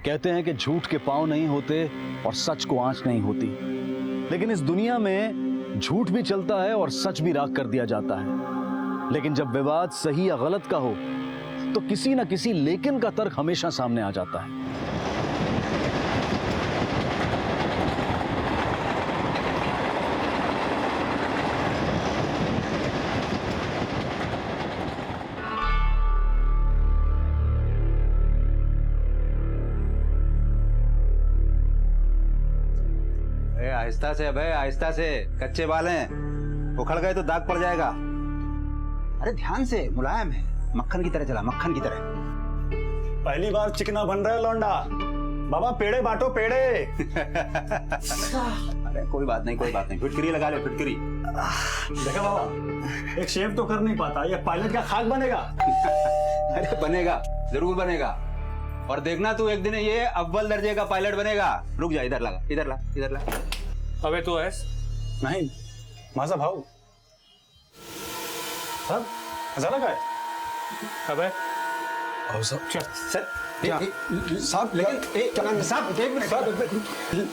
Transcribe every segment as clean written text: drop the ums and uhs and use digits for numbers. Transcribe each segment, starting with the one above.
कहते हैं कि झूठ के पांव नहीं होते और सच को आंच नहीं होती, लेकिन इस दुनिया में झूठ भी चलता है और सच भी राख कर दिया जाता है। लेकिन जब विवाद सही या गलत का हो तो किसी ना किसी लेकिन का तर्क हमेशा सामने आ जाता है। आहिस्ता से भाई, आहिस्ता से, कच्चे बाल हैं, उखड़ गए तो दाग पड़ जाएगा। अरे ध्यान से, मुलायम है, मक्खन की तरह चला, मक्खन की तरह। पहली बार चिकना बन रहा है लौंडा। बाबा पेड़े बांटो, पेड़े। अरे कोई बात नहीं, कोई बात नहीं, फिटकरी लगा ले, फिटकरी। देखा बाबा, एक शेफ तो कर नहीं पाता, ये पायलट का खाक बनेगा। अरे बनेगा, जरूर बनेगा। और देखना तू एक दिन ये अव्वल दर्जे का पायलट बनेगा। रुक जा, इधर लगा, इधर ला, इधर ला। अबे तो ऐस नहीं, माझा भाऊ सब जरा काय अबे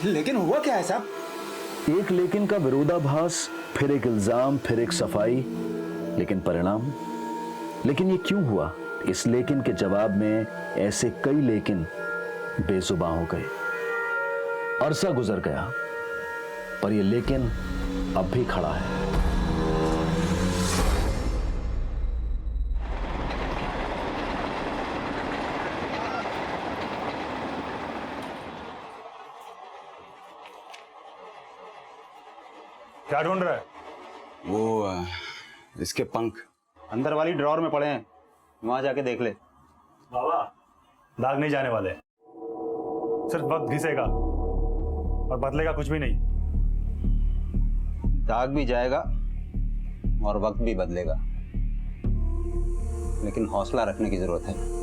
लेकिन हुआ क्या है साहब? एक लेकिन का विरोधाभास, फिर एक इल्जाम, फिर एक सफाई, लेकिन परिणाम। लेकिन ये क्यों हुआ? इस लेकिन के जवाब में ऐसे कई लेकिन बेजुबान हो गए। अरसा गुजर गया पर ये लेकिन अब भी खड़ा है। क्या ढूंढ रहा है? वो इसके पंख अंदर वाली ड्रॉर में पड़े हैं, वहां जाके देख ले। बाबा दाग नहीं जाने वाले, सिर्फ वक्त घिसेगा और बदलेगा कुछ भी नहीं। दाग भी जाएगा और वक्त भी बदलेगा, लेकिन हौसला रखने की जरूरत है।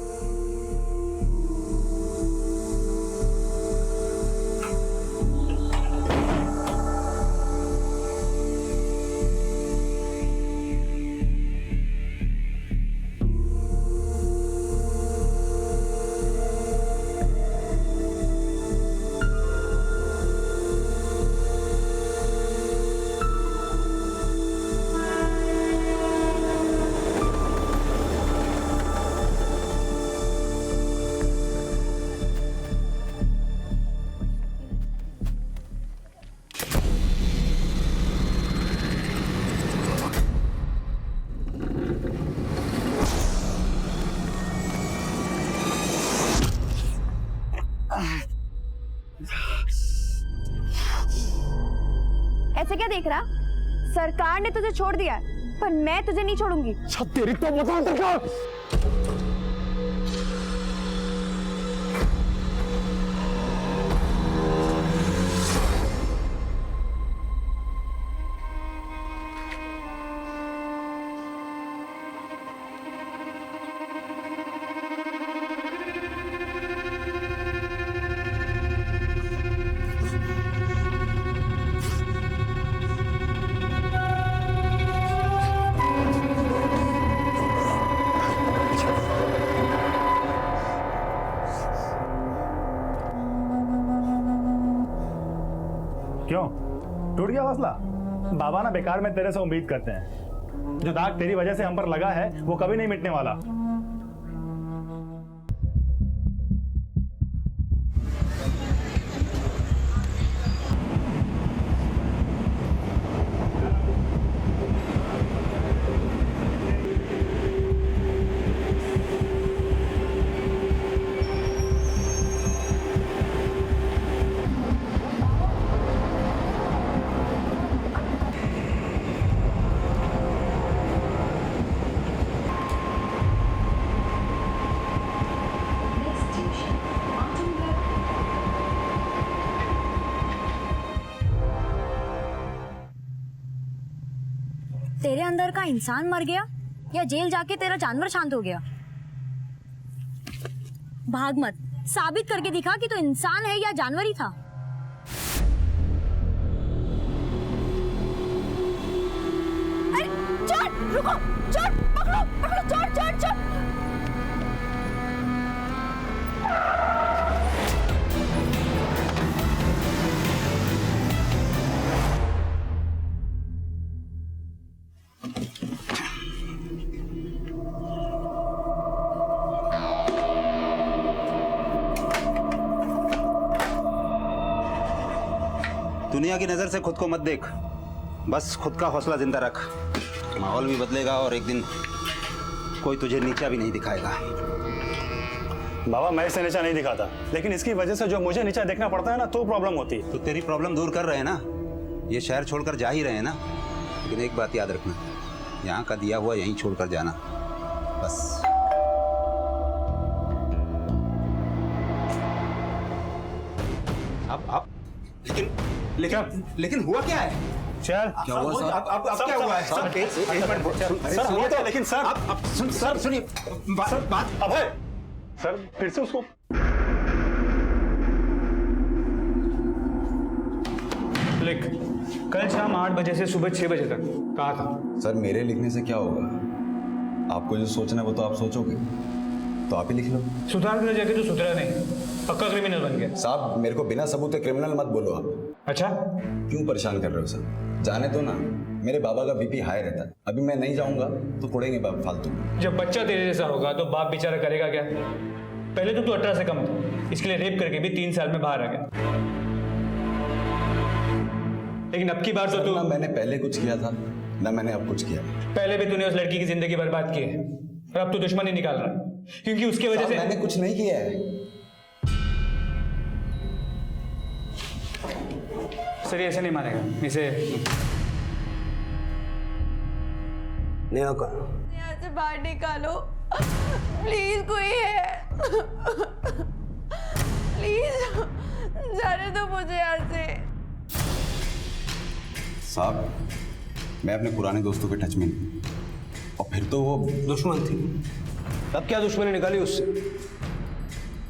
ऐसे क्या देख रहा? सरकार ने तुझे छोड़ दिया पर मैं तुझे नहीं छोड़ूंगी। तेरी तो बता सरकार। क्यों टूट गया हौसला? बाबा ना बेकार में तेरे से उम्मीद करते हैं। जो दाग तेरी वजह से हम पर लगा है वो कभी नहीं मिटने वाला। तेरे अंदर का इंसान मर गया या जेल जाके तेरा जानवर शांत हो गया? भाग मत, साबित करके दिखा कि तू इंसान है या जानवर ही था। अरे चोर, रुको, चोर, पकड़ो, पकड़ो, चोर, चोर, चोर। दुनिया की नजर से खुद को मत देख, बस खुद का हौसला जिंदा रख। माहौल भी बदलेगा और एक दिन कोई तुझे नीचा भी नहीं दिखाएगा। बाबा मैं इसे नीचा नहीं दिखाता, लेकिन इसकी वजह से जो मुझे नीचा देखना पड़ता है ना, तो प्रॉब्लम होती है। तो तेरी प्रॉब्लम दूर कर रहे हैं ना, ये शहर छोड़कर जा ही रहे हैं ना। लेकिन एक बात याद रखना, यहाँ का दिया हुआ यहीं छोड़कर जाना, बस। अब लेकिन हुआ क्या है? चल क्या हुआ सर? अब क्या हुआ है? सर, एक मिनट सर हुआ तो, लेकिन सर अब सर सुनिए बात। अभय सर फिर से उसको लिख, कल शाम 8 बजे से सुबह 6 बजे तक कहा था। सर मेरे लिखने से क्या होगा? आपको जो सोचना है वो तो आप सोचोगे, तो आप ही लिख लो। सुधार कर जाके तो सुधरा नहीं, पक्का क्रिमिनल बन गया। साहब मेरे को बिना सबूत के क्रिमिनल मत बोलो आप। अच्छा, क्यों परेशान कर रहे हो सर? जाने दो ना, मेरे बाबा का बीपी हाई रहता है। अभी मैं नहीं जाऊंगा तो कुड़ेंगे बाप फालतू। जब बच्चा तेरे जैसा होगा तो बाप बेचारा करेगा क्या? पहले तो तू 18 से कम था, इसके लिए रेप करके भी 3 साल में बाहर आ गया। लेकिन अब की बार तो तू, ना मैंने पहले कुछ किया था ना मैंने अब कुछ किया। पहले भी तूने उस लड़की की जिंदगी बर्बाद की है और अब तू दुश्मनी निकाल रहा है, क्योंकि उसकी वजह साहब, से। मैंने कुछ नहीं किया है। सर ये ऐसे नहीं मानेगा, इसे नेहा का यहाँ से बाहर निकालो प्लीज, कोई है प्लीज जाने दो मुझे यहाँ से। साहब मैं अपने पुराने दोस्तों के टच में नहीं, और फिर तो वो दुश्मन थी। तब क्या दुश्मनी निकाली उससे?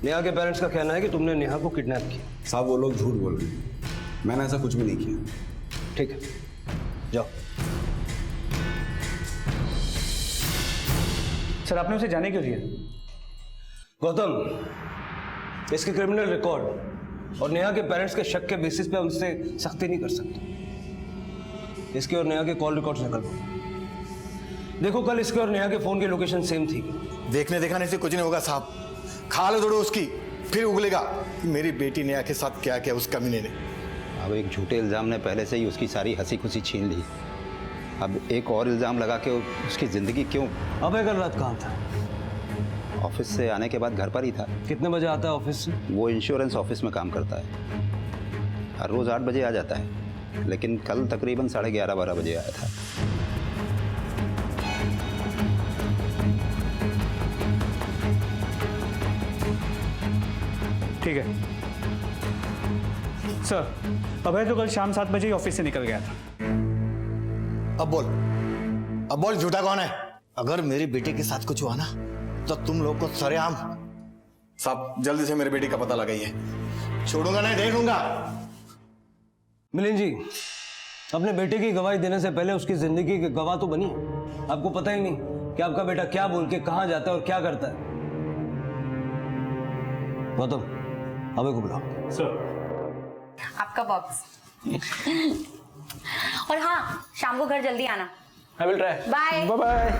नेहा के पेरेंट्स का कहना है कि तुमने नेहा को किडनैप किया। साहब वो लोग झूठ बोल रहे हैं, मैंने ऐसा कुछ भी नहीं किया। ठीक है, जाओ। सर आपने उसे जाने क्यों दिया? गौतम, इसके क्रिमिनल रिकॉर्ड और नेहा के पेरेंट्स के शक के बेसिस पे हम उससे सख्ती नहीं कर सकते। इसके और नेहा के कॉल रिकॉर्ड्स निकलवाओ। देखो कल इसके और नेहा के फोन की लोकेशन सेम थी। देखने दिखाने से कुछ नहीं होगा साहब, खा लो दौड़ो उसकी, फिर उगलेगा कि मेरी बेटी नेहा के साथ क्या किया उस कमीने ने। अब एक झूठे इल्जाम ने पहले से ही उसकी सारी हंसी खुशी छीन ली, अब एक और इल्जाम लगा के उसकी जिंदगी क्यों? अबे कल रात कहाँ था? ऑफिस से आने के बाद घर पर ही था। कितने बजे आता है ऑफिस से? वो इंश्योरेंस ऑफिस में काम करता है, हर रोज 8 बजे आ जाता है, लेकिन कल तकरीबन 11:30-12 बजे आया था। ठीक है सर, अभय तो कल शाम 7 बजे ही ऑफिस से निकल गया था। अब बोल झूठा कौन है? अगर मेरी बेटी के साथ कुछ हुआ ना तो तुम लोग को सरेआम। साहब जल्दी से मेरी बेटी का पता लगाइए, छोड़ूंगा नहीं, देख लूंगा। मिलिंद जी, अपने बेटे की गवाही देने से पहले उसकी जिंदगी के गवाह तो बनी। आपको पता ही नहीं कि आपका बेटा क्या बोल के कहां जाता है और क्या करता है। गौतम, अबे को बुलाओ। सर आपका बॉक्स। और हाँ, शाम को घर जल्दी आना। I will try. Bye bye.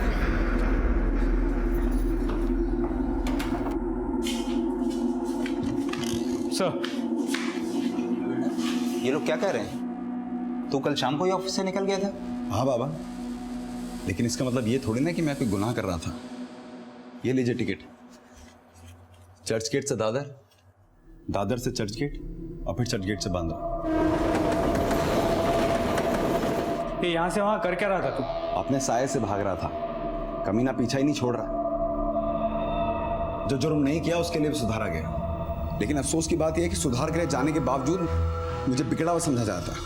Sir ये लोग क्या कह रहे हैं? तू कल शाम को ही ऑफिस से निकल गया था? हाँ बाबा, लेकिन इसका मतलब ये थोड़ी ना कि मैं कोई गुनाह कर रहा था। ये लीजिए टिकट, चर्च गेट से दादर, दादर से चर्च गेट और फिर चर्च गेट से बांद्रा। ये यहाँ से वहाँ कर क्या रहा था तू? अपने साये से भाग रहा था, कमीना पीछा ही नहीं छोड़ रहा। जो जुर्म नहीं किया उसके लिए भी सुधारा गया, लेकिन अफसोस की बात यह है कि सुधार के लिए जाने के बावजूद मुझे बिगड़ा हुआ समझा जाता है।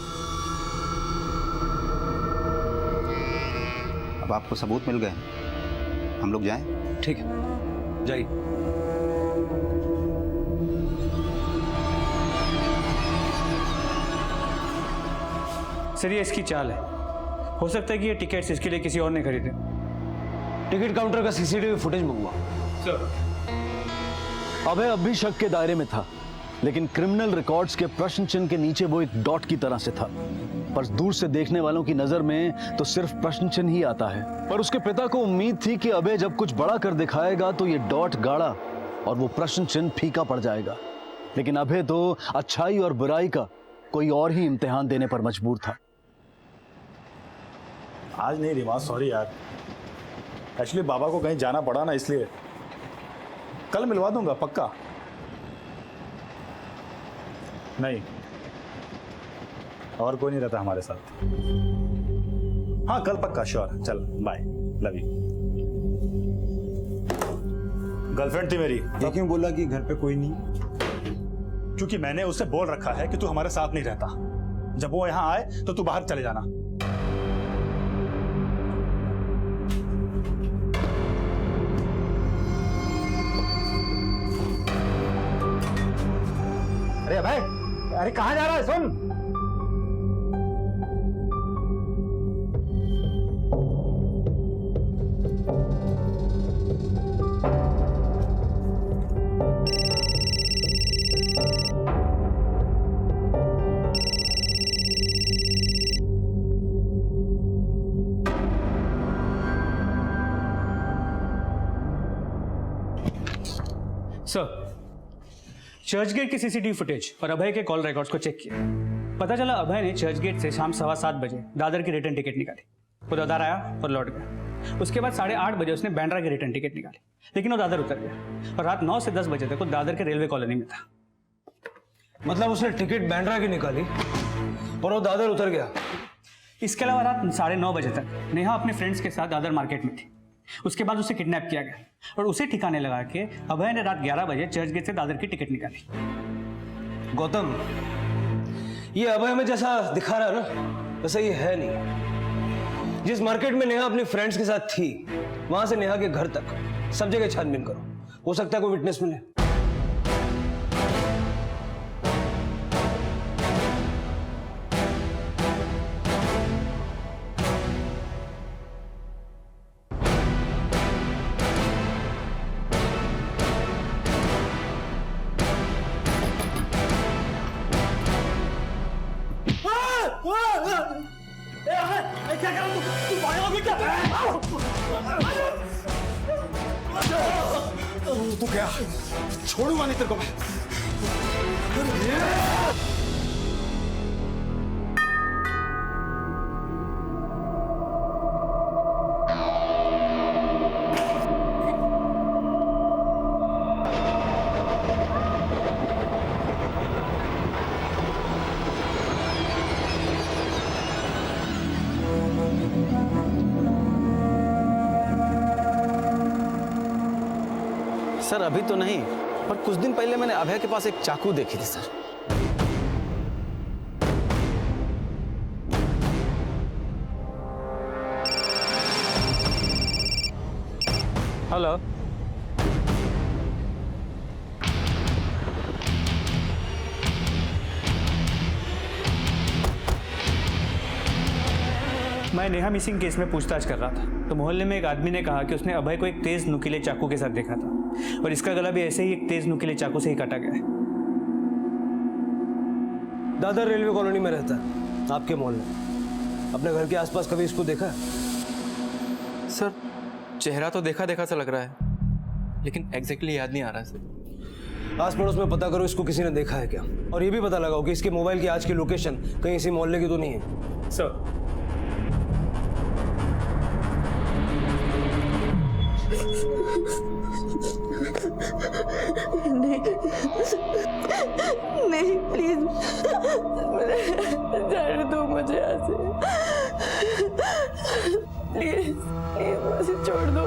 अब आपको सबूत मिल गए, हम लोग जाएं? ठीक है, जाइए। सर ये इसकी चाल है, हो सकता है कि ये टिकट्स इसके लिए किसी और ने खरीदे। टिकट काउंटर का सीसीटीवी फुटेज मंगवा। सर अभय अब भी शक के दायरे में था, लेकिन क्रिमिनल रिकॉर्ड्स के प्रश्न चिन्ह के नीचे वो एक डॉट की तरह से था। पर दूर से देखने वालों की नजर में तो सिर्फ प्रश्न चिन्ह ही आता है। पर उसके पिता को उम्मीद थी कि अभय जब कुछ बड़ा कर दिखाएगा तो ये डॉट गाढ़ा और वो प्रश्न चिन्ह फीका पड़ जाएगा। लेकिन अभय तो अच्छाई और बुराई का कोई और ही इम्तिहान देने पर मजबूर था। आज नहीं रीमा, सॉरी यार। एक्चुअली बाबा को कहीं जाना पड़ा ना, इसलिए कल मिलवा दूंगा पक्का। नहीं, और कोई नहीं रहता हमारे साथ। हाँ कल पक्का, श्योर। चल बाय, लव यू। गर्लफ्रेंड थी मेरी। ये क्यों बोला कि घर पे कोई नहीं? क्योंकि मैंने उसे बोल रखा है कि तू हमारे साथ नहीं रहता। जब वो यहाँ आए तो तू बाहर चले जाना। अरे भाई, अरे कहाँ जा रहा है? सुन। सर, चर्चगेट की सीसीटीवी फुटेज और अभय के कॉल रिकॉर्ड्स को चेक किया। पता चला अभय ने चर्चगेट से शाम 7:15 बजे दादर की रिटर्न टिकट निकाली। वो दादर आया और लौट गया। उसके बाद 8:30 बजे उसने बांद्रा की रिटर्न टिकट निकाली, लेकिन वो दादर उतर गया और रात 9 से 10 बजे तक वो दादर के रेलवे कॉलोनी में था। मतलब उसने टिकट बांद्रा की निकाली और वो दादर उतर गया। इसके अलावा रात 9:30 बजे तक नेहा अपने फ्रेंड्स के साथ दादर मार्केट में थी। उसके बाद उसे किडनैप किया गया और उसे ठिकाने लगा के अभय ने रात 11 बजे चर्चगेट से दादर की टिकट निकाली। गौतम, ये अभय में जैसा दिखा रहा है ना, वैसा ये है नहीं। जिस मार्केट में नेहा अपनी फ्रेंड्स के साथ थी, वहां से नेहा के घर तक सब जगह छानबीन करो, हो सकता है कोई विटनेस मिले। तू क्या? छोड़ूंगा नहीं तेरे को मैं। सर अभी तो नहीं, पर कुछ दिन पहले मैंने अभय के पास एक चाकू देखी थी सर। हेलो, मैं नेहा मिसिंग केस में पूछताछ कर रहा था तो मोहल्ले में एक आदमी ने कहा कि उसने अभय को एक तेज नुकीले चाकू के साथ देखा था और इसका गला भी ऐसे ही एक तेज नुकीले चाकू से ही काटा गया है। दादर रेलवे कॉलोनी में रहता है, आपके मोहल्ले। अपने घर के आसपास कभी इसको देखा है? सर चेहरा तो देखा देखा सा लग रहा है, लेकिन एग्जैक्टली याद नहीं आ रहा सर। आस पड़ोस में पता करो इसको किसी ने देखा है क्या, और ये भी पता लगाओ कि इसके मोबाइल की आज की लोकेशन कहीं इसी मोहल्ले की तो नहीं है। सर, नहीं प्लीज जाने दो मुझे यहाँ से। प्लीज प्लीज मुझे छोड़ दो।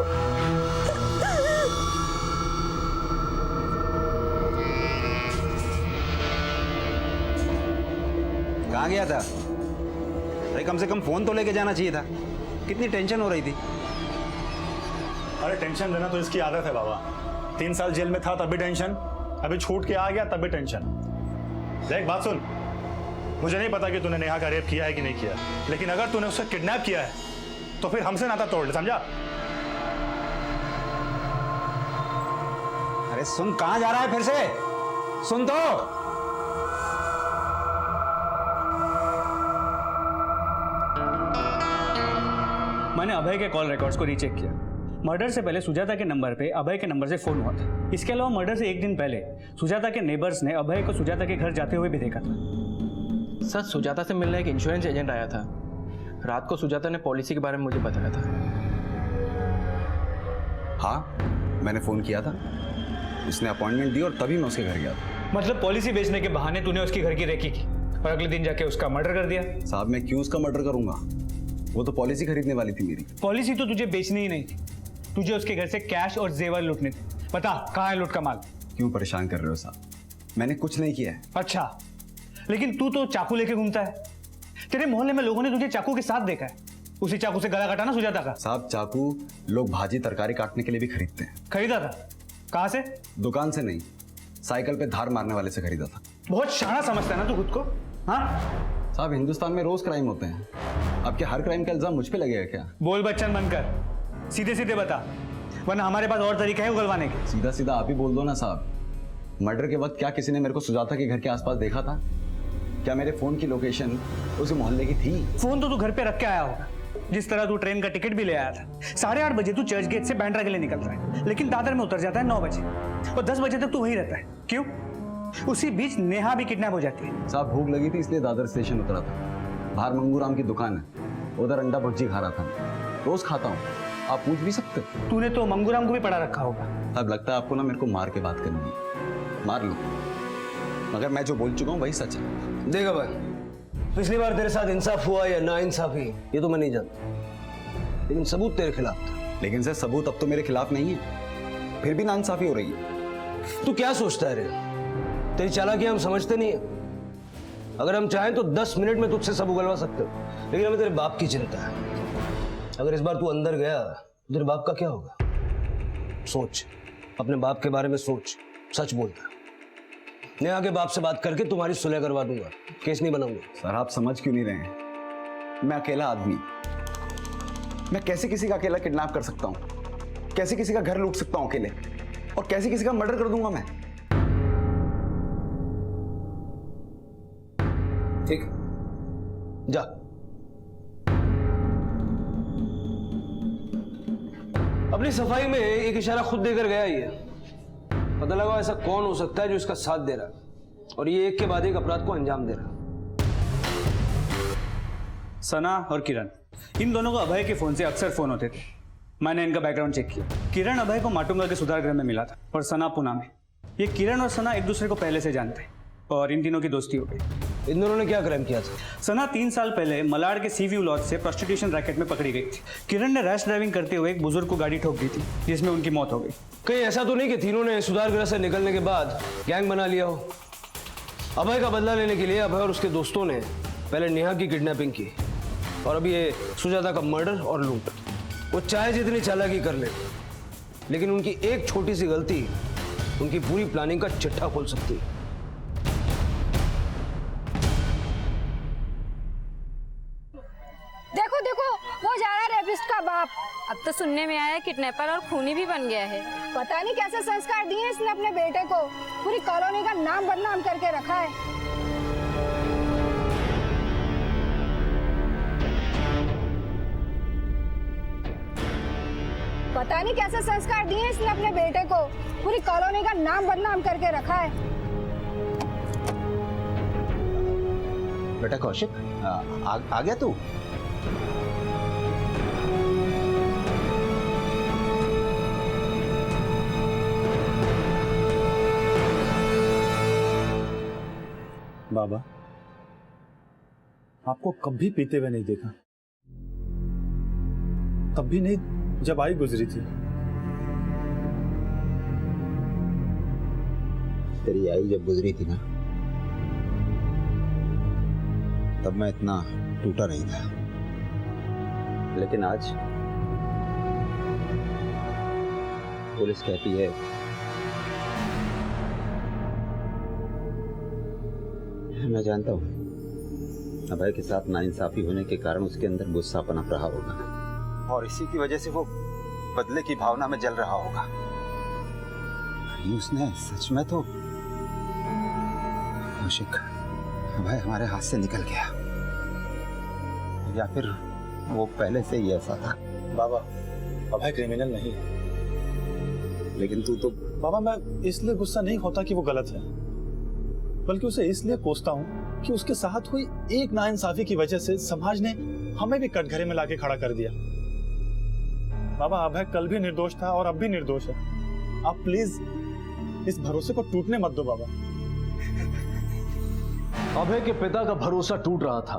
कहाँ गया था? अरे कम से कम फोन तो लेके जाना चाहिए था। कितनी टेंशन हो रही थी। अरे टेंशन लेना तो इसकी आदत है बाबा। 3 साल जेल में था तब भी टेंशन, अभी छूट के आ गया तब भी टेंशन। देख बात सुन, मुझे नहीं पता कि तूने नेहा का रेप किया है कि नहीं किया, लेकिन अगर तूने उसे किडनैप किया है तो फिर हमसे नाता तोड़ ले, समझा? अरे सुन, कहाँ जा रहा है फिर से? सुन तो। मैंने अभय के कॉल रिकॉर्ड्स को रीचेक किया। मर्डर से पहले सुजाता के नंबर पे अभय के नंबर से फोन हुआ था। इसके अलावा मर्डर से एक दिन पहले सुजाता के नेबर्स ने अभय को सुजाता के घर जाते हुए भी देखा था। सर सुजाता से मिलने एक इंश्योरेंस एजेंट आया था। रात को सुजाता ने पॉलिसी के बारे में मुझे बताया था। हाँ, मैंने फोन किया था, उसने अपॉइंटमेंट दी और तभी मैं उसके घर गया था। मतलब पॉलिसी बेचने के बहाने तूने उसकी घर की रेकी की और अगले दिन जाके उसका मर्डर कर दिया। साहब मैं क्यों उसका मर्डर करूंगा? वो तो पॉलिसी खरीदने वाली थी मेरी। पॉलिसी तो तुझे बेचनी ही नहीं थी, तुझे उसके घर से कैश और जेवर लूटने थे। बता कहाँ है लूट का माल? क्यों परेशान कर रहे हो साहब? मैंने कुछ नहीं किया है। अच्छा, लेकिन तू तो चाकू लेके घूमता है। तेरे मोहल्ले में लोगों ने तुझे चाकू के साथ देखा है। उसी चाकू से गला काटा ना सुजाता का? साहब चाकू लोग भाजी तरकारी काटने के लिए भी खरीदते हैं। खरीदा था? कहाँ से? दुकान से नहीं, साइकिल पे धार मारने वाले से खरीदा था। बहुत शाना समझता है ना तू खुद को? हाँ साहब हिंदुस्तान में रोज क्राइम होते हैं, आपके हर क्राइम का इल्जाम मुझ पे लगेगा क्या? बोल बच्चन बनकर, सीधे सीधे बता, वरना हमारे पास और तरीके हैं उगलवाने के। सीधा सीधा आप ही बोल दो ना साहब। मर्डर के वक्त क्या किसी ने मेरे को सुजाता के घर के आसपास देखा था? क्या मेरे फोन की लोकेशन उस मोहल्ले की थी? फोन तो तू घर पे रख के आया होगा, जिस तरह तू ट्रेन का टिकट भी ले आया था। 8:30 बजे तू चर्च गेट से बांद्रा के लिए निकल रहा है, लेकिन दादर में उतर जाता है 9 बजे और 10 बजे तक तू वहीं रहता है। क्यों? उसी बीच नेहा भी किडनैप हो जाती है। साहब भूख लगी थी इसलिए दादर स्टेशन उतरा था। बाहर मंगूराम की दुकान है, उधर अंडा भुर्जी खा रहा था। रोज खाता हूँ, आप पूछ भी सकते हो। तूने तो मंगूराम को भी पढ़ा रखा होगा। अब लगता है आपको ना मेरे को मार के बात करनी है। मार लो, मगर मैं जो बोल चुका हूँ वही सच है। देखा भाई, पिछली बार तेरे साथ इंसाफ हुआ या ना इंसाफी ये तो मैं नहीं जानता, लेकिन सबूत तेरे खिलाफ था। लेकिन सर सबूत अब तो मेरे खिलाफ नहीं है, फिर भी नाइंसाफी हो रही है। तू क्या सोचता है रे? तेरी चालाकी हम समझते नहीं है। अगर हम चाहें तो 10 मिनट में तुझसे सब उगलवा सकते हो, लेकिन हमें तेरे बाप की चिंता है। अगर इस बार तू अंदर गया तो तेरे बाप का क्या होगा? सोच, अपने बाप के बारे में सोच, सच बोलता। नेहा के बाप से बात करके तुम्हारी सुलह करवा दूंगा, केस नहीं बनाऊंगा। सर आप समझ क्यों नहीं रहे हैं? मैं अकेला आदमी, मैं कैसे किसी का अकेला किडनैप कर सकता हूँ? कैसे किसी का घर लूट सकता हूँ अकेले? और कैसे किसी का मर्डर कर दूंगा मैं? ठीक, जा। अपनी सफाई में एक इशारा खुद देकर गया ये। पता लगा ऐसा कौन हो सकता है जो इसका साथ दे रहा है और ये एक के बाद एक अपराध को अंजाम दे रहा है। सना और किरण, इन दोनों को अभय के फोन से अक्सर फोन होते थे। मैंने इनका बैकग्राउंड चेक किया। किरण अभय को माटुंगा के सुधार गृह में मिला था और सना पुणे में। ये किरण और सना एक दूसरे को पहले से जानते हैं और इन तीनों की दोस्ती हो गई। इन दोनों ने क्या क्राइम किया था? सना 3 साल पहले मलाड के सी व्यू लॉज से प्रोस्टिट्यूशन रैकेट में पकड़ी गई थी। किरण ने रैश ड्राइविंग करते हुए एक बुजुर्ग को गाड़ी ठोक दी थी, जिसमें उनकी मौत हो गई। कहीं ऐसा तो नहीं कि तीनों ने सुधार गृह से निकलने के बाद गैंग बना लिया हो? अभय का बदला लेने के लिए अभय और उसके दोस्तों ने पहले नेहा की किडनैपिंग की और अभी ये सुजाता का मर्डर और लूट। वो चाहे जितनी चालाकी कर ले, लेकिन उनकी एक छोटी सी गलती उनकी पूरी प्लानिंग का चिट्ठा खोल सकती है। देखो देखो, वो जा रहा है रेपिस्ट का बाप। अब तो सुनने में आया है किडनैपर और खूनी भी बन गया है। पता नहीं कैसे संस्कार दिए इसने अपने बेटे को। पूरी कॉलोनी का नाम बदनाम करके रखा है। पता नहीं कैसे संस्कार दिए इसने अपने बेटे को। पूरी कॉलोनी का नाम बदनाम करके रखा है। बेटा कौशिक, आ गया तू? बाबा, आपको कभी पीते हुए नहीं देखा, तब भी नहीं जब आई गुजरी थी। तेरी आई जब गुजरी थी ना, तब मैं इतना टूटा नहीं था, लेकिन आज पुलिस कहती है मैं जानता हूँ अभय के साथ नाइंसाफी होने के कारण उसके अंदर गुस्सा पनप रहा होगा और इसी की वजह से वो बदले की भावना में जल रहा होगा। उसने सच में तो कौशिक, अभय हमारे हाथ से निकल गया, या फिर वो पहले से ही ऐसा था? बाबा, अभय क्रिमिनल नहीं है। लेकिन तू तो बाबा, मैं इसलिए गुस्सा नहीं होता कि वो गलत है, बल्कि उसे इसलिए कोसता हूँ कि उसके साथ हुई एक नाइंसाफी की वजह से समाज ने हमें भी कटघरे में लाके खड़ा कर दिया। बाबा अभय कल भी निर्दोष था और अब भी निर्दोष है। आप प्लीज इस भरोसे को टूटने मत दो बाबा। अभय के पिता का भरोसा टूट रहा था।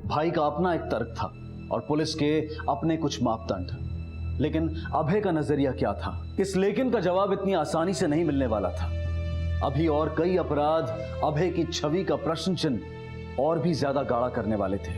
भाई का अपना एक तर्क था और पुलिस के अपने कुछ मापदंड। लेकिन अभय का नजरिया क्या था? इस लेकिन का जवाब इतनी आसानी से नहीं मिलने वाला था। अभी और कई अपराध अभय की छवि का प्रश्न चिन्ह और भी ज्यादा गाढ़ा करने वाले थे।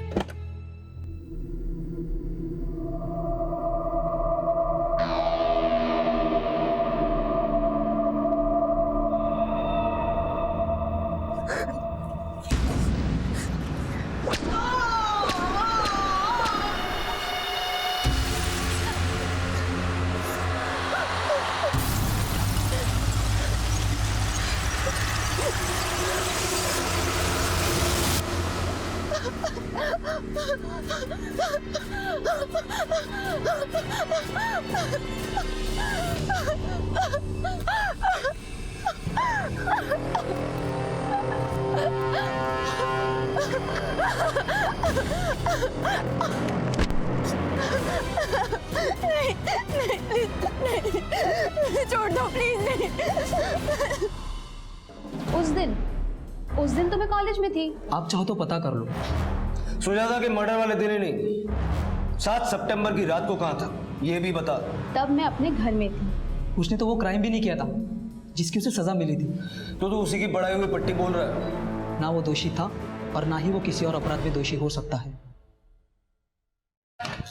नहीं, छोड़ दो प्लीज। नहीं। उस दिन तो मैं कॉलेज में थी। आप चाहो तो पता कर लो। सुजाता के मर्डर वाले दिन ही नहीं, 7 सितंबर की रात को कहाँ था ये भी बता। तब मैं अपने घर में थी। उसने तो वो क्राइम भी नहीं किया था जिसकी उसे सजा मिली थी। तो उसी की बढ़ाई हुई पट्टी बोल रहा है। ना वो दोषी था और ना ही वो किसी और अपराध में दोषी हो सकता है।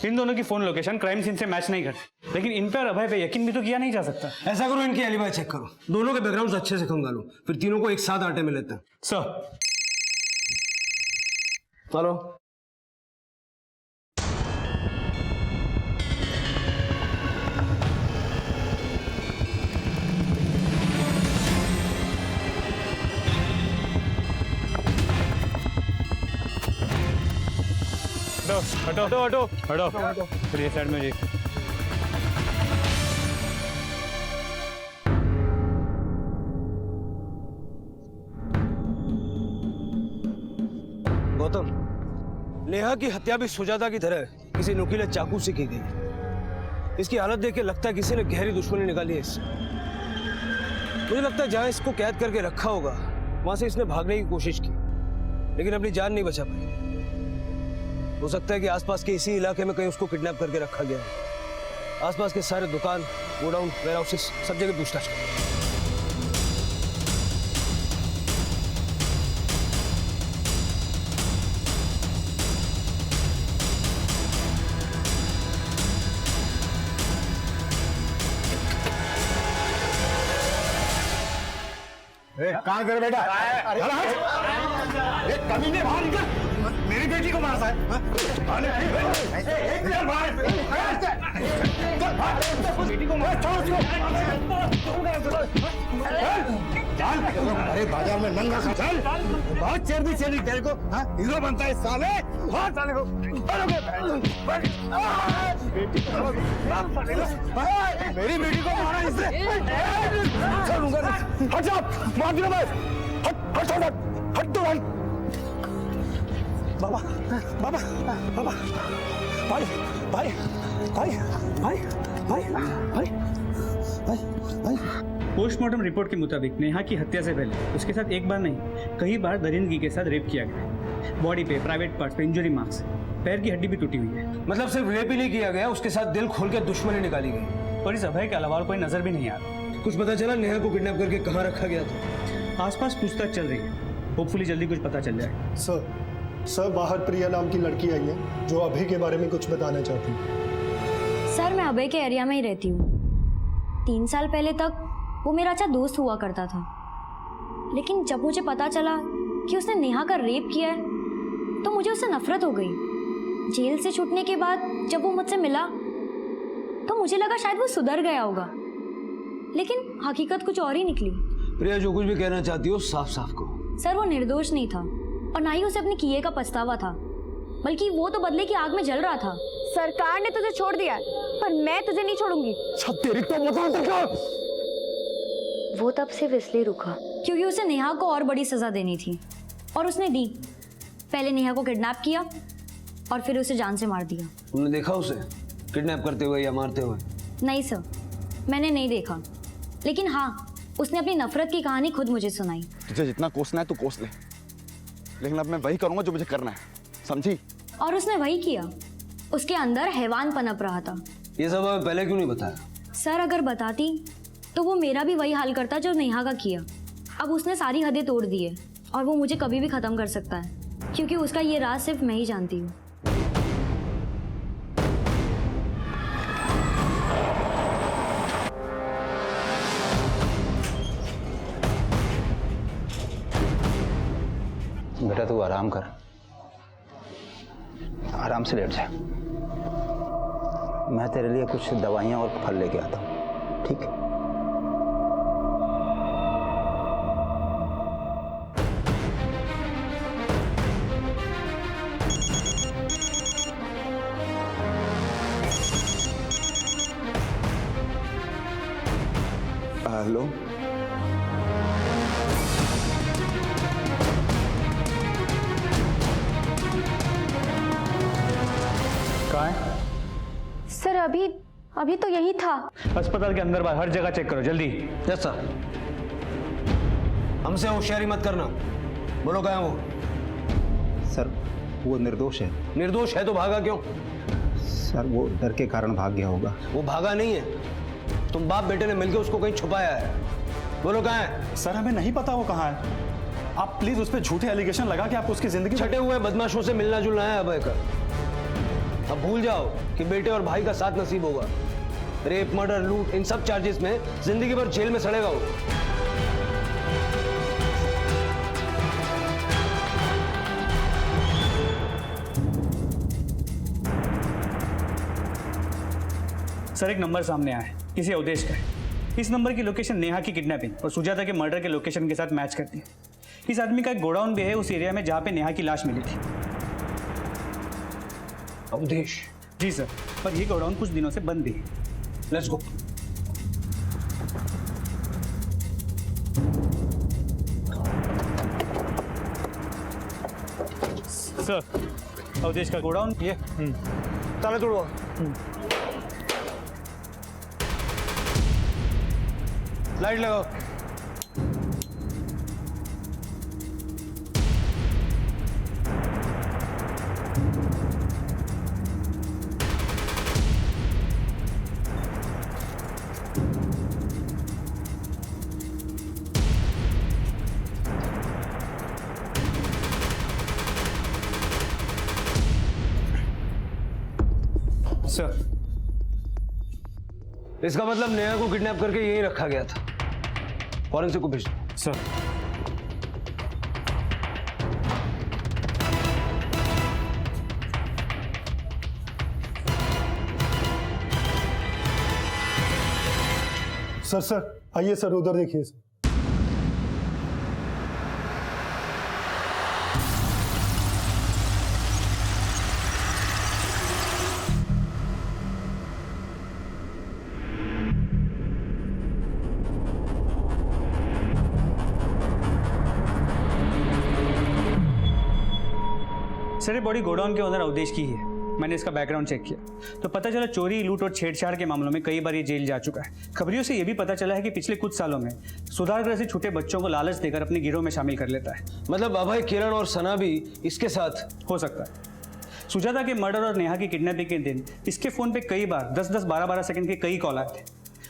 इन दोनों की फोन लोकेशन क्राइम सीन से मैच नहीं करती, लेकिन इन पर अभय पे यकीन भी तो किया नहीं जा सकता। ऐसा करो, इनकी एलिबाई चेक करो, दोनों के बैकग्राउंड अच्छे से खंगालो, फिर तीनों को एक साथ आटे में लेते हैं। सर चलो। हटो हटो हटो हटो हटो, फिर ये साइड में जी। गौतम, नेहा की हत्या भी सुजाता की तरह किसी नुकीले चाकू से की गई। इसकी हालत देख के लगता है किसी ने गहरी दुश्मनी निकाली है इससे। मुझे लगता है जहां इसको कैद करके रखा होगा वहां से इसने भागने की कोशिश की, लेकिन अपनी जान नहीं बचा पाई। हो सकता है कि आसपास के इसी इलाके में कहीं उसको किडनैप करके रखा गया है। आसपास के सारे दुकान, गोडाउन, वेयर हाउसेस सब जगह पूछताछ करें। कहाँ कर बेटा? अरे कमीने बाहर निकल, मेरी बेटी को मारता है। बेटी को मार, अरे बाजार में नंगा सा चल, बहुत चर्बी चली तेरे को। हीरो बनता है साले, बहुत साले को मेरी बेटी को मारा इसने। हट जा, मार दिया मैं। हट हट हट हट तो हट। बाबा बाबा बाबा, भाई भाई भाई भाई भाई भाई भाई भाई। पोस्टमार्टम रिपोर्ट के मुताबिक नेहा की हत्या से पहले उसके साथ एक बार नहीं कई बार दरिंदगी के साथ रेप किया गया। बॉडी पे, प्राइवेट पार्ट्स पे इंजरी मार्क्स, पैर की हड्डी भी टूटी हुई है। मतलब सिर्फ रेप ही नहीं किया गया, उसके साथ दिल खोल के दुश्मनी निकाली गई। और इस अभय के अलावा और कोई नजर भी नहीं आ रहा। कुछ पता चला नेहा को किडनैप करके कहाँ रखा गया था? आसपास पूछताछ चल रही है, होपफुली जल्दी कुछ पता चल जाए। सर बाहर प्रिया नाम की लड़की आई है जो अभय के बारे में कुछ बताना चाहती है। सर मैं अभय के एरिया में ही रहती हूँ। 3 साल पहले तक वो मेरा अच्छा दोस्त हुआ करता था, लेकिन जब मुझे पता चला कि उसने नेहा का रेप किया है तो मुझे उससे नफरत हो गई। जेल से छूटने के बाद जब वो मुझसे मिला तो मुझे लगा शायद वो सुधर गया होगा, लेकिन हकीकत कुछ और ही निकली। प्रिया जो कुछ भी कहना चाहती हो साफ साफ कहो। सर वो निर्दोष नहीं था और ना ही उसे अपने किए का पछतावा था, बल्कि वो तो बदले की आग में जल रहा था। सरकार ने तुझे छोड़ दिया पर मैं तुझे नहीं छोड़ूंगी। वो तब सिर्फ इसलिए रुका क्योंकि उसे नेहा को और बड़ी सजा देनी थी, और उसने दी। पहले नेहा को किडनैप किया और फिर उसे जान से मार दिया। तुमने देखा उसे किडनैप करते हुए या मारते हुए? नहीं सर, मैंने नहीं देखा, लेकिन हाँ, उसने अपनी नफरत की कहानी खुद मुझे सुनाई। तुझे जितना कोसना है तू कोस ले, लेकिन अब मैं वही करूंगा जो मुझे करना है, समझी? और उसने वही किया। उसके अंदर हैवान पनप रहा था। ये सब हमें पहले क्यों नहीं बताया? सर अगर बताती तो वो मेरा भी वही हाल करता जो नेहा का किया। अब उसने सारी हदें तोड़ दी है और वो मुझे कभी भी खत्म कर सकता है, क्योंकि उसका ये राज सिर्फ मैं ही जानती हूँ। बेटा तू आराम कर, आराम से लेट जा। मैं तेरे लिए कुछ दवाइयाँ और फल लेके आता हूँ, ठीक है? हेलो, कहाँ है? सर अभी तो यही था। अस्पताल के अंदर बाहर हर जगह चेक करो जल्दी। Yes sir. हमसे होशियारी मत करना। बोलो कहाँ है वो? सर वो निर्दोष है। निर्दोष है तो भागा क्यों? सर वो डर के कारण भाग गया होगा। वो भागा नहीं है, तुम बाप बेटे ने मिलकर उसको कहीं छुपाया है। बोलो कहाँ है? सर हमें नहीं पता वो कहाँ है। आप प्लीज उस पर झूठे एलिगेशन लगा के आप उसकी जिंदगी छटे हुए बदमाशों से मिलना जुलना है अभय का। अब भूल जाओ कि बेटे और भाई का साथ नसीब होगा। रेप, मर्डर, लूट, इन सब चार्जेस में जिंदगी भर जेल में सड़ेगा वो। सर एक नंबर सामने आया है, किसी अवधेश का है। इस नंबर की लोकेशन नेहा की किडनैपिंग और सुजाता के मर्डर के लोकेशन के साथ मैच करती है। इस आदमी का एक गोडाउन भी है उस एरिया में जहां पे नेहा की लाश मिली थी। अवधेश? जी सर, पर ये गोडाउन कुछ दिनों से बंद भी है। Let's go. सर अवधेश का गोडाउन ये ताले तोड़ो। लाइट लगाओ। सर इसका मतलब नेहा को किडनैप करके यहीं रखा गया था। फॉरेंसिक को भेज दो। सर सर आइए सर, उधर देखिए सर। सर ये बॉडी गोडाउन के ओनर अवधेश की ही है। मैंने इसका बैकग्राउंड चेक किया तो पता चला चोरी, लूट और छेड़छाड़ के मामलों में कई बार ये जेल जा चुका है। खबरियों से ये भी पता चला है कि पिछले कुछ सालों में सुधार ग्रह से छोटे बच्चों को लालच देकर अपने गिरोह में शामिल कर लेता है। मतलब अभय, किरण और सना भी इसके साथ? हो सकता है। सुजाता के मर्डर और नेहा की किडनैपिंग के दिन इसके फोन पे कई बार 10-10, 12-12 सेकंड के कई कॉल आए थे,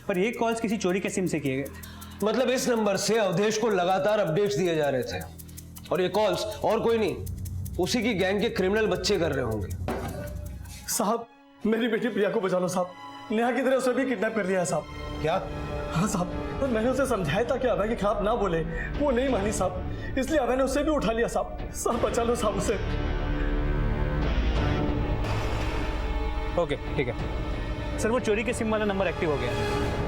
पर ये कॉल्स किसी चोरी के सिम से किए गए थे। मतलब इस नंबर से अवधेश को लगातार अपडेट्स दिए जा रहे थे और ये कॉल्स और कोई नहीं, उसी की गैंग के क्रिमिनल बच्चे कर रहे होंगे। साहब मेरी बेटी प्रिया को बचा लो साहब। नेहा की तरह उसे भी किडनैप कर लिया है साहब। क्या? हाँ साहब, तो मैंने उसे समझाया था कि अभय के खिलाफ ना बोले, वो नहीं मानी साहब, इसलिए अभय ने उसे भी उठा लिया साहब। साहब बचा लो साहब उसे। ओके ठीक है सर, वो चोरी के सिम वाला नंबर एक्टिव हो गया है।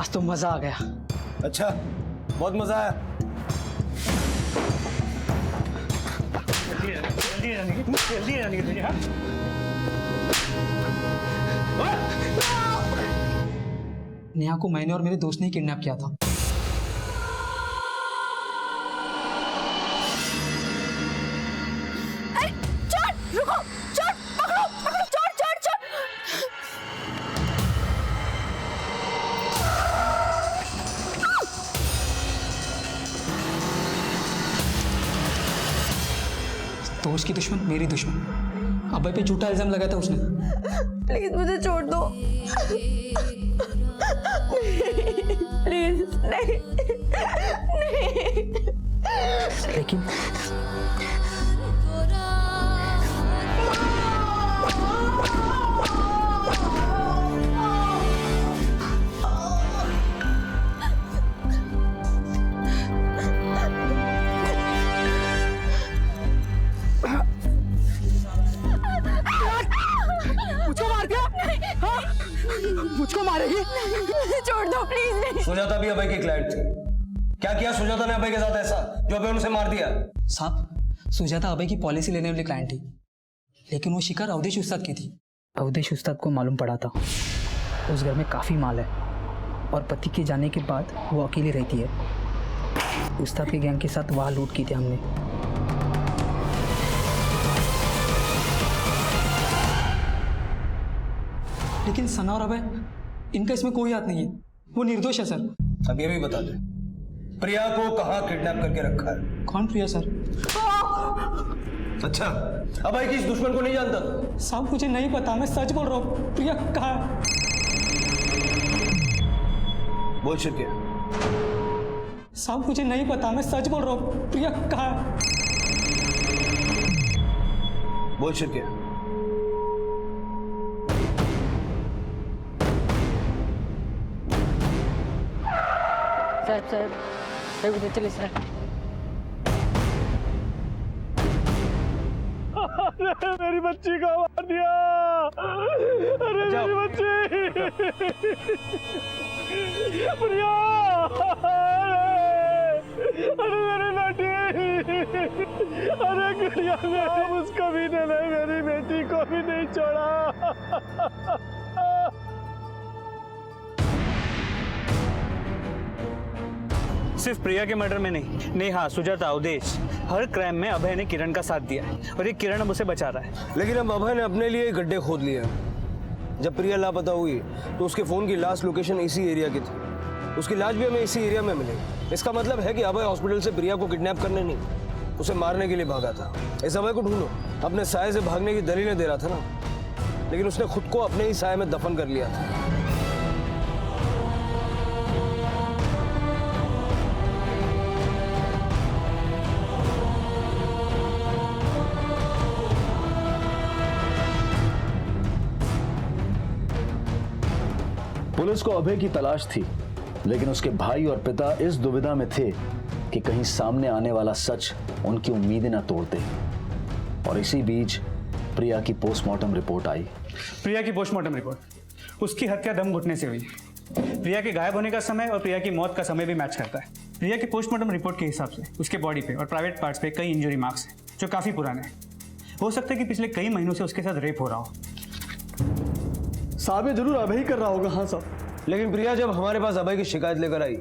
आज तो मजा आ गया। अच्छा, बहुत मजा आया। जल्दी रहने की हाँ। नेहा को मैंने और मेरे दोस्त ने किडनैप किया था। रुको, चोर, पकड़ो, पकड़ो, चोर, चोर, चोर। दोस्त की दुश्मन मेरी दुश्मन। अभय पे झूठा इल्जाम लगाया था उसने। प्लीज मुझे छोड़ दो। प्लीज नहीं, नहीं। लेकिन मुझको मार दिया? हाँ? मुझको मारेगी? छोड़ दो प्लीज नहीं। सुजाता भी अभय की क्लाइंट थी। क्या किया सुजाता ने अभय के साथ ऐसा जो अभय उसे मार दिया? साहब, सुजाता अभय की पॉलिसी लेने वाली क्लाइंट थी, लेकिन वो शिकार अवधेश उस्ताद की थी। अवधेश उस्ताद को मालूम पड़ा था उस घर में काफी माल है और पति के जाने के बाद वो अकेली रहती है। उस्ताद के गैंग के साथ वहां लूट की थी हमने। लेकिन सना और अभय, इनका इसमें कोई हाथ नहीं है। वो निर्दोष है सर। अब ये भी बता दे, प्रिया को कहाँ किडनैप करके रखा है? कौन प्रिया सर? अच्छा, अभय की इस दुश्मन को नहीं जानता? साहब मुझे नहीं पता, मैं सच बोल रहा हूँ। प्रिया कहाँ है? बोल शिरके। साहब मुझे नहीं पता, मैं सच बोल रहा हूँ। प्रिया कहाँ है? बोल शिरके। साहब उधर चले सर। मेरी बच्ची को मार दिया। अरे मेरी बच्ची प्रिया, अरे मेरी बेटी, अरे गुड़िया मेरी, उसको भी ने मेरी बेटी को भी नहीं छोड़ा। सिर्फ प्रिया के मर्डर में नहीं, नेहा, सुजाता, अवधेश, हर क्राइम में अभय ने किरण का साथ दिया है और ये किरण अब उसे बचा रहा है। लेकिन अब अभय ने अपने लिए गड्ढे खोद लिए। जब प्रिया लापता हुई तो उसके फोन की लास्ट लोकेशन इसी एरिया की थी। उसकी लाश भी हमें इसी एरिया में मिली। इसका मतलब है कि अभय हॉस्पिटल से प्रिया को किडनैप करने नहीं, उसे मारने के लिए भागा था। इस अभय को ढूंढो। अपने साये से भागने की दलीलें दे रहा था ना, लेकिन उसने खुद को अपने ही साये में दफन कर लिया था। पुलिस को अभय की तलाश थी, लेकिन उसके भाई और पिता इस दुविधा में थे कि कहीं सामने आने वाला सच उनकी उम्मीदें न तोड़ते। और इसी बीच प्रिया की पोस्टमार्टम रिपोर्ट आई। प्रिया की पोस्टमार्टम रिपोर्ट, उसकी हत्या दम घुटने से हुई। प्रिया के गायब होने का समय और प्रिया की मौत का समय भी मैच करता है। प्रिया की पोस्टमार्टम रिपोर्ट के हिसाब से उसके बॉडी पे और प्राइवेट पार्ट्स पे कई इंजरी मार्क्स हैं जो काफी पुराने हैं। हो सकता है कि पिछले कई महीनों से उसके साथ रेप हो रहा हो। साहब ये जरूर अभय ही कर रहा होगा। हाँ साहब। लेकिन प्रिया जब हमारे पास अभय की शिकायत लेकर आई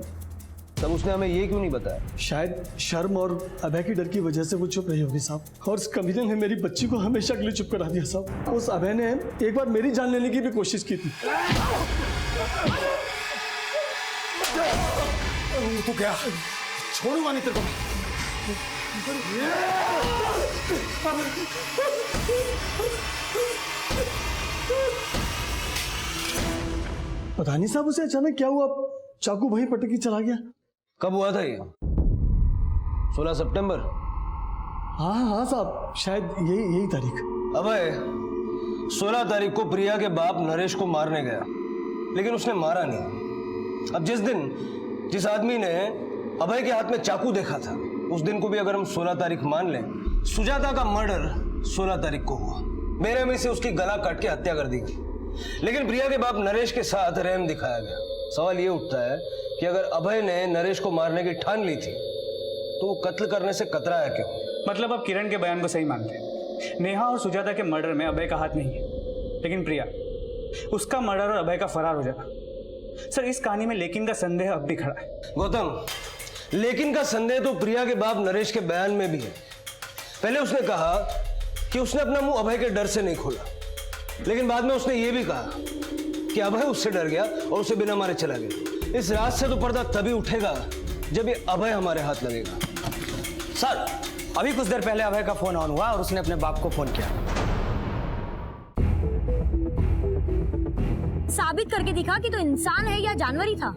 तब उसने हमें ये क्यों नहीं बताया? शायद शर्म और अभय की डर की वजह से वो चुप रही होगी साहब। और उस कमीने ने मेरी बच्ची को हमेशा के लिए चुप करा दिया साहब। उस अभय ने एक बार मेरी जान लेने की भी कोशिश की थी। तू क्या छोड़ूंगा नहीं तेरे को। पता नहीं साहब उसे अचानक क्या हुआ, चाकू वहीं पटक के चला गया। कब हुआ था ये? 16 सितंबर। हाँ हाँ साहब, शायद यही तारीख। अभय 16 तारीख को प्रिया के बाप नरेश को मारने गया, लेकिन उसने मारा नहीं। अब जिस आदमी ने अभय के हाथ में चाकू देखा था, उस दिन को भी अगर हम 16 तारीख मान लें, सुजाता का मर्डर 16 तारीख को हुआ। बेरहमी से उसकी गला काट के हत्या कर दी गई, लेकिन प्रिया के बाप नरेश के साथ रहम दिखाया गया। सवाल ये उठता है कि अगर अभय ने नरेश को मारने की ठान ली थी तो वो कत्ल करने से कतराया क्यों? मतलब आप किरण के बयान को सही मानते हैं। नेहा और सुजाता के मर्डर में अभय का हाथ नहीं है, लेकिन प्रिया, उसका मर्डर और अभय का फरार हो जाना। सर, इस कहानी में लेकिन का संदेह अब भी खड़ा है। गौतम, लेकिन का संदेह तो प्रिया के बाप नरेश के बयान में भी है। पहले उसने कहा कि उसने अपना मुंह अभय के डर से नहीं खोला, लेकिन बाद में उसने ये भी कहा कि अभय उससे डर गया और उसे बिना मारे चला गया। इस रात से तो पर्दा तभी उठेगा जब ये अभय हमारे हाथ लगेगा। सर, अभी कुछ देर पहले अभय का फोन ऑन हुआ और उसने अपने बाप को फोन किया। साबित करके दिखा कि तो इंसान है या जानवर ही था।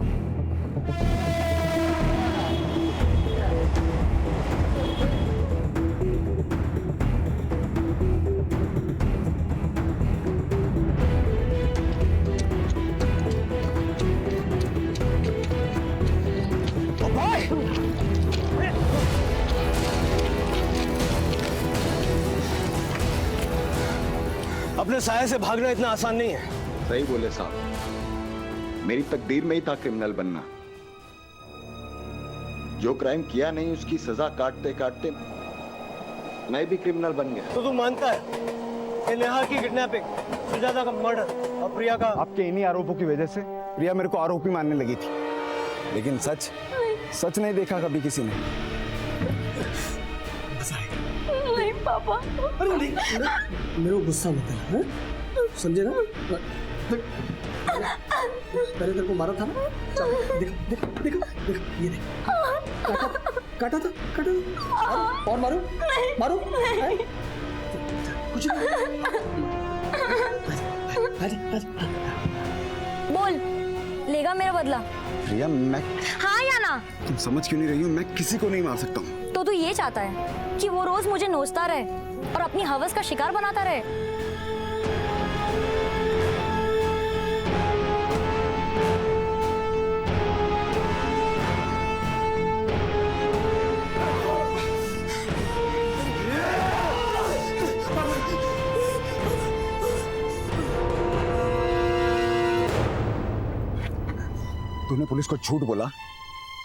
अपने साये से भागना इतना आसान नहीं है। सही बोले साहब, मेरी तकदीर में ही था क्रिमिनल बनना। जो क्राइम किया नहीं उसकी सजा काटते काटते मैं भी क्रिमिनल बन गया। तो तू मानता है कि नेहा की किडनैपिंग, सुजाता का मर्डर और प्रिया का? आपके इन्हीं आरोपों की वजह से प्रिया मेरे को आरोपी मानने लगी थी, लेकिन सच सच नहीं देखा कभी किसी ने। नहीं पापा। अरे नहीं, मेरे को गुस्सा मत है, समझे ना? पहले तेरे को मारा था ना? देख ये देख, काटा था। और मारो मारो। कुछ बोल, लेगा मेरा बदला? प्रिया, मैं हाँ या ना? तुम समझ क्यों नहीं रही हो? मैं किसी को नहीं मार सकता हूँ। तो तू ये चाहता है कि वो रोज मुझे नोचता रहे और अपनी हवस का शिकार बनाता रहे? तूने पुलिस को झूठ बोला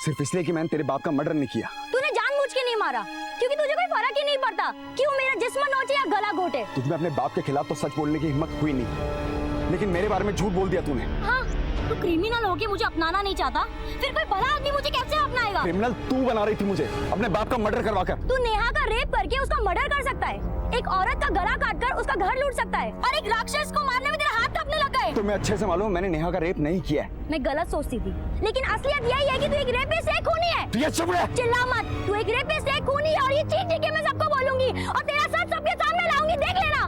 सिर्फ इसलिए कि मैंने तेरे बाप का मर्डर नहीं किया। तूने जानबूझ के नहीं मारा क्योंकि तुझे कोई फर्क ही नहीं पड़ता कि वो मेरा जिस्म नोचे या गला घोटे। तुझमें अपने बाप के खिलाफ तो सच बोलने की हिम्मत हुई नहीं, लेकिन मेरे बारे में झूठ बोल दिया तूने। हाँ, तू क्रिमिनल होके मुझे अपनाना नहीं चाहता, फिर कोई भला आदमी मुझे कैसे अपनाएगा? क्रिमिनल तू बना रही थी मुझे, अपने बाप का मर्डर करवाकर। तू नेहा का रेप करके उसका मर्डर कर सकता है, एक औरत का गला काटकर उसका घर लूट सकता है, और एक राक्षस को मारने में तेरा हाथ कांपने लगा है। तुम्हें अच्छे से मालूम मैंने नेहा का रेप नहीं किया है। मैं गलत सोचती थी, लेकिन असलियत यही है कि तू एक रेपिस्ट है, खूनी है। प्रिया चुप रह। चिल्ला मत, तू एक रेपिस्ट है, खूनी है, और ये चीख के मैं सबको बोलूंगी और तेरा सच सबके सामने लाऊंगी, देख लेना।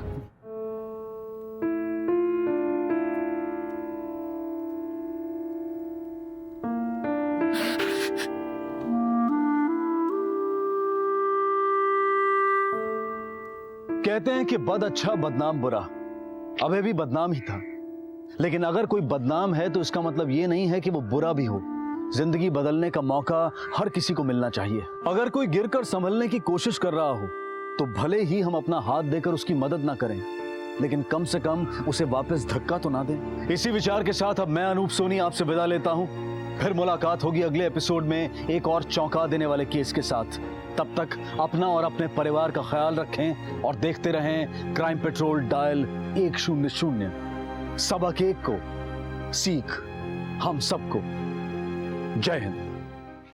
कहते हैं कि बद अच्छा बदनाम बुरा, अभय भी बदनाम ही था। लेकिन अगर कोई बदनाम है तो इसका मतलब ये नहीं है कि वो बुरा भी हो। जिंदगी बदलने का मौका हर किसी को मिलना चाहिए। अगर कोई गिरकर संभलने की कोशिश कर रहा हो तो भले ही हम अपना हाथ देकर उसकी मदद ना करें, लेकिन कम से कम उसे वापस धक्का तो ना दें। इसी विचार के साथ अब मैं अनूप सोनी आपसे विदा लेता हूं। फिर मुलाकात होगी अगले एपिसोड में एक और चौंका देने वाले केस के साथ। तब तक अपना और अपने परिवार का ख्याल रखें और देखते रहें क्राइम पेट्रोल डायल 100। सबक एक को, सीख हम सबको। जय हिंद।